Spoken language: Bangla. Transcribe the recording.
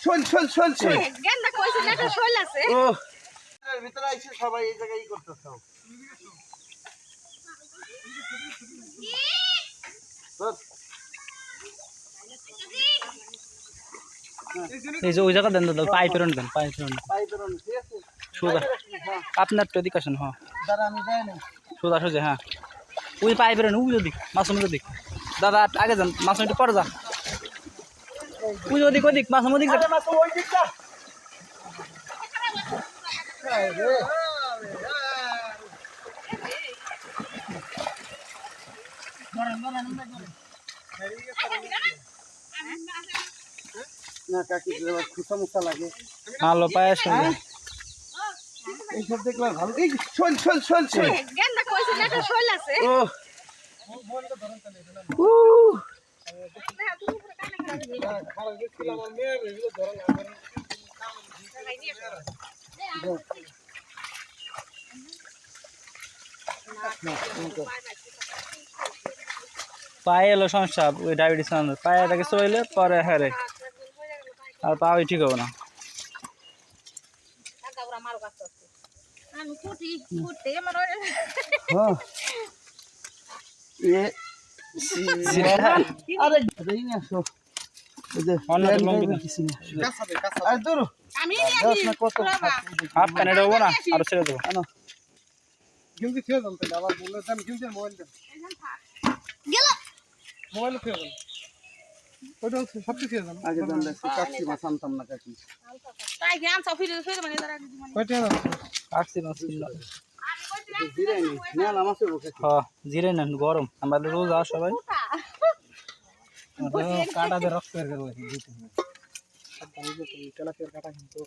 শোল গেন্দা কইছে না একটা শোল আছে ও এর ভিতরে আইছে সবাই এই জায়গায় করতেছ এই যে ওই জায়গা দেন দাদা পাইপের দেন পাইপের ঠিক আছে সোজা আপনার তো এদিকে আসেন হ্যাঁ দাদা আমি যাই না সোজা সোজা হ্যাঁ ওই পাইপের ওই ওদিক মাছের ওদিক দাদা আগে যান মাছের একটু পরে যা ওই ওদিক মাছের ওদিক আরে মাছ ওই দিকটা রে না কাকি খুশা মুসা লাগে ভালো পায়ে এই সব দেখলে ভালো এই শোল গেন্দা কইছে না একটা শোল আছে ও পায়ে এলো সমস্যা ওই ডায়াবেটিস পায়েটাকে চলে পরে হারে আর পা ঠিক হবে না আমি ফুটতে আমার হ্যাঁ এ আরে দেই না সো এই যে অন্য লম্বি কিছু না আর দূর আমি না কত হাফ কানে দেবো না আর ছেড়ে দেবো আনো কিন্তু খেয়ে দাও তাহলে আবার বললে দাম কিন্তু মোবাইল দেন গেল মোবাইল খেয়ে দাও ওটা সব কিছু খেয়ে দাও আগে দাম দেখছি কাচ্চি মাছ আনতাম না কাকি তাই জ্ঞান সফিরে ফিরে মানে তারা কয়টা দাও কাটছি মাছ কিনলো জিরে নি না আমাকে বকে হ্যাঁ জিরে নেন গরম আমাদের রোজ আর সবাই কাটা দিয়ে রক্ত বের করে দিতে হবে কাটা কিন্তু